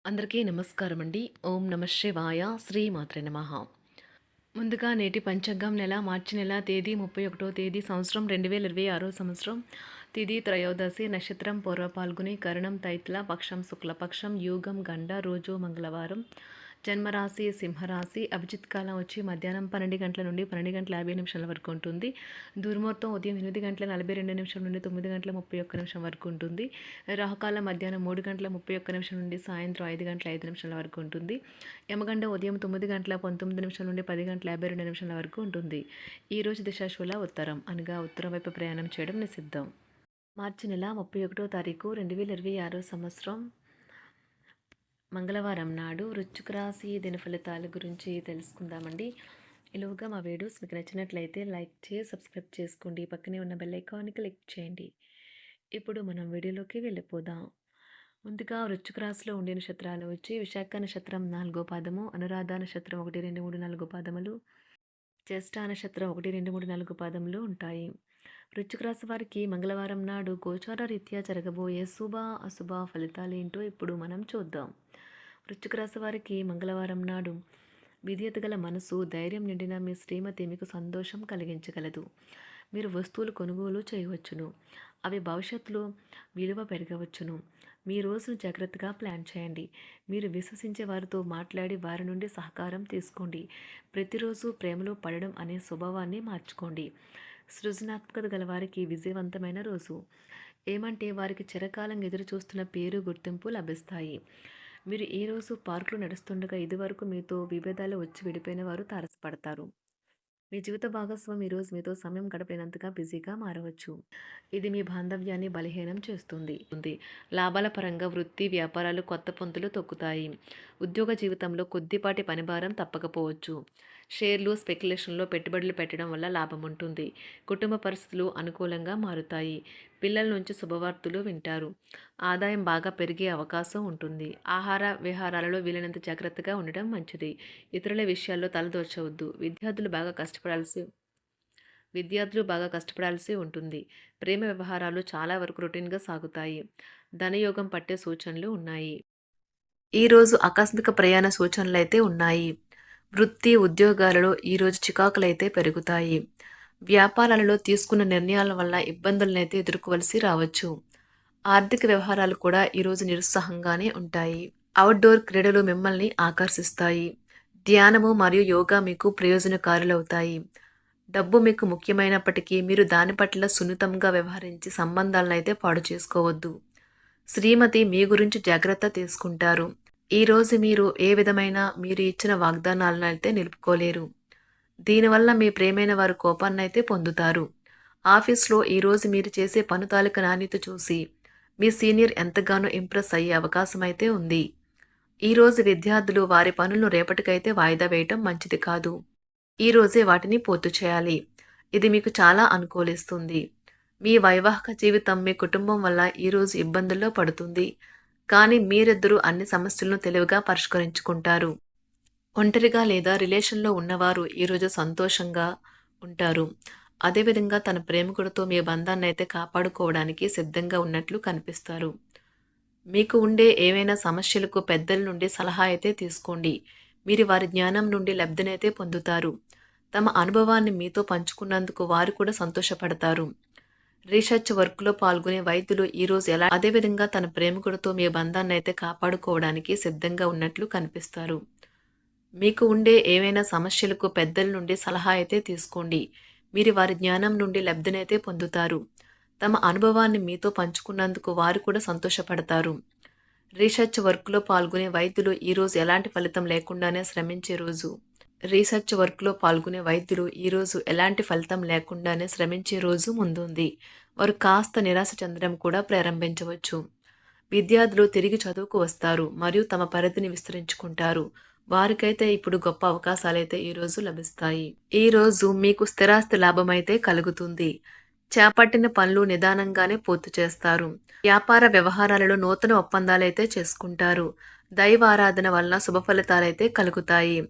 అందరికీ నమస్కారం అండి. ఓం నమ శివాయ. శ్రీమాత్రే నమః. ముందుగా నేటి పంచాంగం మార్చి నెల తేదీ 31వ తేదీ సంవత్సరం 2026 సంవత్సరం. తిథి త్రయోదశి, నక్షత్రం పూర్వ పాల్గొని, కరణం తైత్ల, పక్షం శుక్లపక్షం, యోగం గండ, రోజు మంగళవారం. జన్మరాశి సింహరాశి. అభిజిత్ కాలం వచ్చి మధ్యాహ్నం 12 గంటల నుండి 12 గంటల 50 నిమిషాల వరకు ఉంటుంది. దుర్ముహూర్తం ఉదయం 8 గంటల 42 నిమిషాల నుండి 9 గంటల 31 నిమిషం వరకు ఉంటుంది. రాహుకాలం మధ్యాహ్నం 3 గంటల 31 నిమిషం నుండి సాయంత్రం 5 గంటల 5 నిమిషాల వరకు ఉంటుంది. యమగండ ఉదయం 9 గంటల 19 నిమిషాల నుండి 10 గంటల 52 నిమిషాల వరకు ఉంటుంది. ఈరోజు దిశాశూల ఉత్తరం, అనగా ఉత్తరం వైపు ప్రయాణం చేయడం నిషిద్ధం. మార్చి నెల 31వ తారీఖు 2026 సంవత్సరం మంగళవారం నాడు వృశ్చిక రాశి దిన ఫలితాల గురించి తెలుసుకుందామండి. ఇలాగా మా వీడియోస్ మీకు నచ్చినట్లయితే లైక్ చేసి సబ్స్క్రైబ్ చేసుకోండి. పక్కనే ఉన్న బెల్ ఐకాన్ని క్లిక్ చేయండి. ఇప్పుడు మనం వీడియోలోకి వెళ్ళిపోదాం. ముందుగా వృశ్చిక రాశిలో ఉండే నక్షత్రాలు వచ్చి విశాఖ నక్షత్రం 4వ పాదము, అనురాధ నక్షత్రం 1, 2, 3, 4 పాదములు, జ్యేష్ఠ నక్షత్రం 1, 2, 3, 4 పాదములు ఉంటాయి. వృశ్చిక రాశి వారికి మంగళవారం నాడు గోచార రీత్యా జరగబోయే శుభ అశుభ ఫలితాలు ఏంటో ఇప్పుడు మనం చూద్దాం. వృశ్చిక రాశి వారికి మంగళవారం నాడు విధేయత గల మనసు, ధైర్యం నిండిన మీ శ్రీమతి మీకు సంతోషం కలిగించగలదు. మీరు వస్తువులు కొనుగోలు చేయవచ్చును. అవి భవిష్యత్తులో విలువ పెరగవచ్చును. మీ రోజును జాగ్రత్తగా ప్లాన్ చేయండి. మీరు విశ్వసించే వారితో మాట్లాడి వారి నుండి సహకారం తీసుకోండి. ప్రతిరోజు ప్రేమలో పడడం అనే స్వభావాన్ని మార్చుకోండి. సృజనాత్మకత గల వారికి విజయవంతమైన రోజు. ఏమంటే వారికి చిరకాలం ఎదురు చూస్తున్న పేరు, గుర్తింపు లభిస్తాయి. మీరు ఈ రోజు పార్కులో నడుస్తుండగా ఇదివరకు మీతో విభేదాలు వచ్చి విడిపోయిన వారు తారసపడతారు. మీ జీవిత భాగస్వామి ఈరోజు మీతో సమయం గడపలేనంతగా బిజీగా మారవచ్చు. ఇది మీ బాంధవ్యాన్ని బలహీనం చేస్తుంది. లాభాల పరంగా వృత్తి, వ్యాపారాలు కొత్త పొంతులు తొక్కుతాయి. ఉద్యోగ జీవితంలో కొద్దిపాటి పనిభారం తప్పకపోవచ్చు. షేర్లు, స్పెక్యులేషన్లో పెట్టుబడులు పెట్టడం వల్ల లాభం ఉంటుంది. కుటుంబ పరిస్థితులు అనుకూలంగా మారుతాయి. పిల్లల నుంచి శుభవార్తలు వింటారు. ఆదాయం బాగా పెరిగే అవకాశం ఉంటుంది. ఆహార విహారాలలో వీలైనంత జాగ్రత్తగా ఉండడం మంచిది. ఇతరుల విషయాల్లో తలదూర్చవద్దు. విద్యార్థులు బాగా కష్టపడాల్సి ఉంటుంది. ప్రేమ వ్యవహారాలు చాలా వరకు రొటీన్గా సాగుతాయి. ధనయోగం పట్టే సూచనలు ఉన్నాయి. ఈరోజు ఆకస్మిక ప్రయాణ సూచనలు అయితే ఉన్నాయి. వృత్తి, ఉద్యోగాలలో ఈరోజు చికాకులైతే పెరుగుతాయి. వ్యాపారాలలో తీసుకున్న నిర్ణయాల వల్ల ఇబ్బందులనైతే ఎదుర్కోవలసి రావచ్చు. ఆర్థిక వ్యవహారాలు కూడా ఈరోజు నిరుత్సాహంగానే ఉంటాయి. అవుట్డోర్ క్రీడలు మిమ్మల్ని ఆకర్షిస్తాయి. ధ్యానము మరియు యోగా మీకు ప్రయోజనకారులవుతాయి. డబ్బు మీకు ముఖ్యమైనప్పటికీ మీరు దాని పట్ల సున్నితంగా వ్యవహరించి సంబంధాలను అయితే పాడు చేసుకోవద్దు. శ్రీమతి మీ గురించి జాగ్రత్త తీసుకుంటారు. ఈరోజు మీరు ఏ విధమైన మీరు ఇచ్చిన వాగ్దానాలను అయితే నిలుపుకోలేరు. దీనివల్ల మీ ప్రేమైన వారు కోపాన్నైతే పొందుతారు. ఆఫీస్లో ఈరోజు మీరు చేసే పను తాలూకు నాణ్యత చూసి మీ సీనియర్ ఎంతగానో ఇంప్రెస్ అయ్యే అవకాశం అయితే ఉంది. ఈరోజు విద్యార్థులు వారి పనులను రేపటికైతే వాయిదా వేయటం మంచిది కాదు. ఈరోజే వాటిని పూర్తి చేయాలి. ఇది మీకు చాలా అనుకూలిస్తుంది. మీ వైవాహిక జీవితం మీ కుటుంబం వల్ల ఈరోజు ఇబ్బందుల్లో పడుతుంది. కానీ మీరిద్దరూ అన్ని సమస్యలను తెలివిగా పరిష్కరించుకుంటారు. ఒంటరిగా లేదా రిలేషన్లో ఉన్నవారు ఈరోజు సంతోషంగా ఉంటారు. అదేవిధంగా తన ప్రేమికుడితో మీ బంధాన్ని అయితే కాపాడుకోవడానికి సిద్ధంగా ఉన్నట్లు కనిపిస్తారు. మీకు ఉండే ఏవైనా సమస్యలకు పెద్దల నుండి సలహా అయితే తీసుకోండి. మీరు వారి జ్ఞానం నుండి లబ్ధినైతే పొందుతారు. తమ అనుభవాన్ని మీతో పంచుకున్నందుకు వారు కూడా సంతోషపడతారు. రీసెర్చ్ వర్క్లో పాల్గొనే వైద్యులు ఈరోజు అదేవిధంగా తన ప్రేమికుడితో మీ బంధాన్ని అయితే కాపాడుకోవడానికి సిద్ధంగా ఉన్నట్లు కనిపిస్తారు. మీకు ఉండే ఏవైనా సమస్యలకు పెద్దల నుండి సలహా అయితే తీసుకోండి. మీరు వారి జ్ఞానం నుండి లబ్ధినైతే పొందుతారు. తమ అనుభవాన్ని మీతో పంచుకున్నందుకు వారు కూడా సంతోషపడతారు. రీసెర్చ్ వర్క్లో పాల్గొనే వైద్యులు ఈరోజు ఎలాంటి ఫలితం లేకుండానే శ్రమించే రోజు. ఎలాంటి ఫలితం లేకుండానే శ్రమించే రోజు ముందుంది. వారు కాస్త నిరాశ చెందడం కూడా ప్రారంభించవచ్చు. విద్యార్థులు తిరిగి చదువుకు వస్తారు మరియు తమ పరిధిని విస్తరించుకుంటారు. వారికైతే ఇప్పుడు గొప్ప అవకాశాలైతే ఈరోజు లభిస్తాయి. ఈరోజు మీకు స్థిరాస్తి లాభమైతే కలుగుతుంది. చేపట్టిన పనులు నిదానంగానే పూర్తి చేస్తారు. వ్యాపార వ్యవహారాలలో నూతన ఒప్పందాలైతే చేసుకుంటారు. దైవ ఆరాధన వలన శుభ ఫలితాలైతే కలుగుతాయి.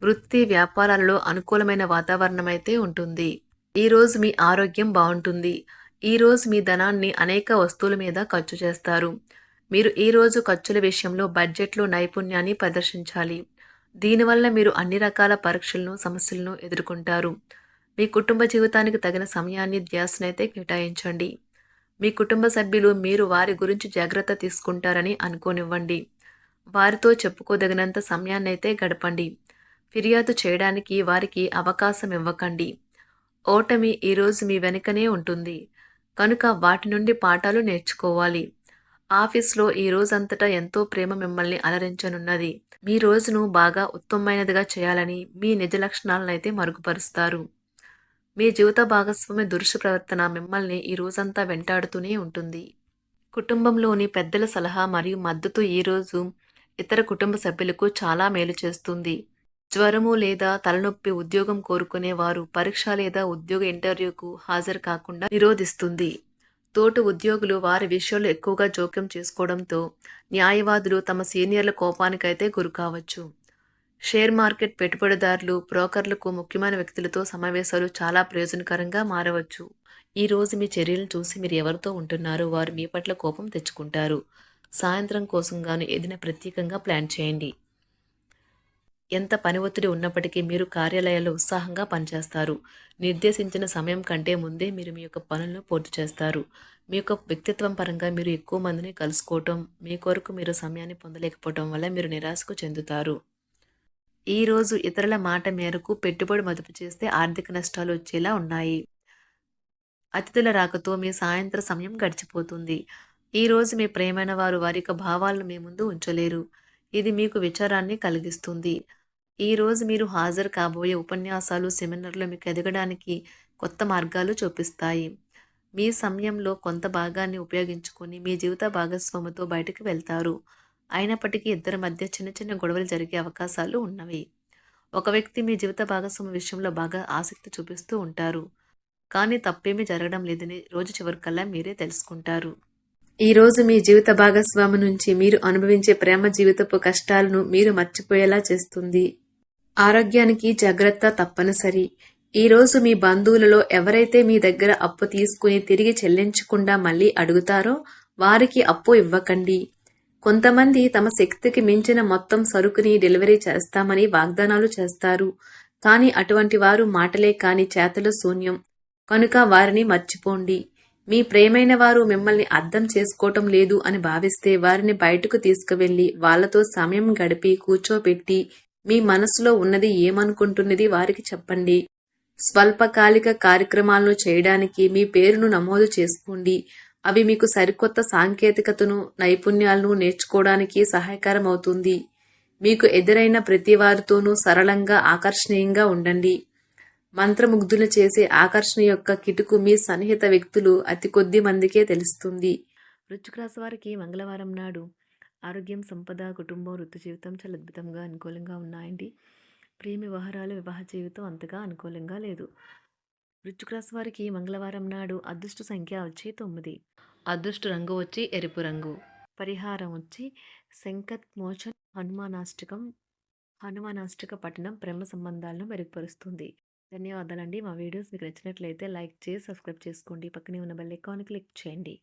వృత్తి, వ్యాపారాలలో అనుకూలమైన వాతావరణం అయితే ఉంటుంది. ఈరోజు మీ ఆరోగ్యం బాగుంటుంది. ఈరోజు మీ ధనాన్ని అనేక వస్తువుల మీద ఖర్చు చేస్తారు. మీరు ఈరోజు ఖర్చుల విషయంలో బడ్జెట్లో నైపుణ్యాన్ని ప్రదర్శించాలి. దీనివల్ల మీరు అన్ని రకాల పరీక్షలను, సమస్యలను ఎదుర్కొంటారు. మీ కుటుంబ జీవితానికి తగిన సమయాన్ని, ధ్యాసనైతే కేటాయించండి. మీ కుటుంబ సభ్యులు మీరు వారి గురించి జాగ్రత్త తీసుకుంటారని అనుకోనివ్వండి. వారితో చెప్పుకోదగినంత సమయాన్నైతే గడపండి. ఫిర్యాదు చేయడానికి వారికి అవకాశం ఇవ్వకండి. ఓటమి ఈరోజు మీ వెనుకనే ఉంటుంది. కనుక వాటి నుండి పాఠాలు నేర్చుకోవాలి. ఆఫీస్‌లో ఈ రోజంతటా ఎంతో ప్రేమ మిమ్మల్ని అలరించనున్నది. మీ రోజును బాగా ఉత్తమమైనదిగా చేయాలని మీ నిజ లక్షణాలనైతే మరుగుపరుస్తారు. మీ జీవిత భాగస్వామి దురుసు ప్రవర్తన మిమ్మల్ని ఈ రోజంతా వెంటాడుతూనే ఉంటుంది. కుటుంబంలోని పెద్దల సలహా మరియు మద్దతు ఈరోజు ఇతర కుటుంబ సభ్యులకు చాలా మేలు చేస్తుంది. జ్వరము లేదా తలనొప్పి ఉద్యోగం కోరుకునేవారు పరీక్ష లేదా ఉద్యోగ ఇంటర్వ్యూకు హాజరు కాకుండా నిరోధిస్తుంది. తోటి ఉద్యోగులు వారి విషయాల్లో ఎక్కువగా జోక్యం చేసుకోవడంతో న్యాయవాదులు తమ సీనియర్ల కోపానికైతే గురికావచ్చు. షేర్ మార్కెట్ పెట్టుబడిదారులు, బ్రోకర్లకు ముఖ్యమైన వ్యక్తులతో సమావేశాలు చాలా ప్రయోజనకరంగా మారవచ్చు. ఈ రోజు మీ చర్యలను చూసి మీరు ఎవరితో ఉంటున్నారో వారు మీ పట్ల కోపం తెచ్చుకుంటారు. సాయంత్రం కోసం గాను ఏదైనా ప్రత్యేకంగా ప్లాన్ చేయండి. ఎంత పని ఒత్తిడి ఉన్నప్పటికీ మీరు కార్యాలయాల్లో ఉత్సాహంగా పనిచేస్తారు. నిర్దేశించిన సమయం కంటే ముందే మీరు మీ యొక్క పనులను పూర్తి చేస్తారు. మీ యొక్క వ్యక్తిత్వం పరంగా మీరు ఎక్కువ మందిని కలుసుకోవటం, మీ కొరకు మీరు సమయాన్ని పొందలేకపోవటం వల్ల మీరు నిరాశకు చెందుతారు. ఈరోజు ఇతరుల మాట మేరకు పెట్టుబడి మదుపు చేస్తే ఆర్థిక నష్టాలు వచ్చేలా ఉన్నాయి. అతిథుల రాకతో మీ సాయంత్ర సమయం గడిచిపోతుంది. ఈరోజు మీ ప్రియమైన వారు వారి యొక్క భావాలను మీ ముందు ఉంచలేరు. ఇది మీకు విచారాన్ని కలిగిస్తుంది. ఈరోజు మీరు హాజరు కాబోయే ఉపన్యాసాలు, సెమినార్లు మీకు ఎదగడానికి కొత్త మార్గాలు చూపిస్తాయి. మీ సమయంలో కొంత భాగాన్ని ఉపయోగించుకొని మీ జీవిత భాగస్వామితో బయటకు వెళ్తారు. అయినప్పటికీ ఇద్దరి మధ్య చిన్న చిన్న గొడవలు జరిగే అవకాశాలు ఉన్నవి. ఒక వ్యక్తి మీ జీవిత భాగస్వామి విషయంలో బాగా ఆసక్తి చూపిస్తూ ఉంటారు. కానీ తప్పేమీ జరగడం లేదని రోజు చివరికల్లా మీరే తెలుసుకుంటారు. ఈరోజు మీ జీవిత భాగస్వామి నుంచి మీరు అనుభవించే ప్రేమ జీవితపు కష్టాలను మీరు మర్చిపోయేలా చేస్తుంది. ఆరోగ్యానికి జాగ్రత్త తప్పనిసరి. ఈరోజు మీ బంధువులలో ఎవరైతే మీ దగ్గర అప్పు తీసుకుని తిరిగి చెల్లించకుండా మళ్ళీ అడుగుతారో వారికి అప్పు ఇవ్వకండి. కొంతమంది తమ శక్తికి మించిన మొత్తం సరుకుని డెలివరీ చేస్తామని వాగ్దానాలు చేస్తారు. కానీ అటువంటి వారు మాటలే కాని చేతలు శూన్యం. కనుక వారిని మర్చిపోండి. మీ ప్రియమైన వారు మిమ్మల్ని అర్థం చేసుకోవటం లేదు అని భావిస్తే వారిని బయటకు తీసుకువెళ్ళి వాళ్లతో సమయం గడిపి కూర్చోబెట్టి మీ మనసులో ఉన్నది ఏమనుకుంటున్నది వారికి చెప్పండి. స్వల్పకాలిక కార్యక్రమాలను చేయడానికి మీ పేరును నమోదు చేసుకోండి. అవి మీకు సరికొత్త సాంకేతికతను, నైపుణ్యాలను నేర్చుకోవడానికి సహాయకరం అవుతుంది. మీకు ఎదురైన ప్రతి వారితోనూ సరళంగా, ఆకర్షణీయంగా ఉండండి. మంత్రముగ్ధులు చేసే ఆకర్షణ యొక్క కిటుకు మీ సన్నిహిత వ్యక్తులు అతి కొద్ది మందికే తెలుస్తుంది. వృశ్చిక రాశి వారికి మంగళవారం నాడు ఆరోగ్యం, సంపద, కుటుంబం, వృత్తి జీవితం చాలా అద్భుతంగా అనుకూలంగా ఉన్నాయండి. ప్రేమ వ్యవహారాలు, వివాహ జీవితం అంతగా అనుకూలంగా లేదు. వృశ్చిక రాశి వారికి మంగళవారం నాడు అదృష్ట సంఖ్య వచ్చి 9. అదృష్ట రంగు వచ్చి ఎరుపు రంగు. పరిహారం వచ్చి సంకట్ మోచన్ హనుమానాష్టక పఠనం ప్రేమ సంబంధాలను మెరుగుపరుస్తుంది. ధన్యవాదాలండి. మా వీడియోస్ మీకు నచ్చినట్లయితే లైక్ చేసి సబ్స్క్రైబ్ చేసుకోండి. పక్కనే ఉన్న బెల్ ఐకాన్ క్లిక్ చేయండి.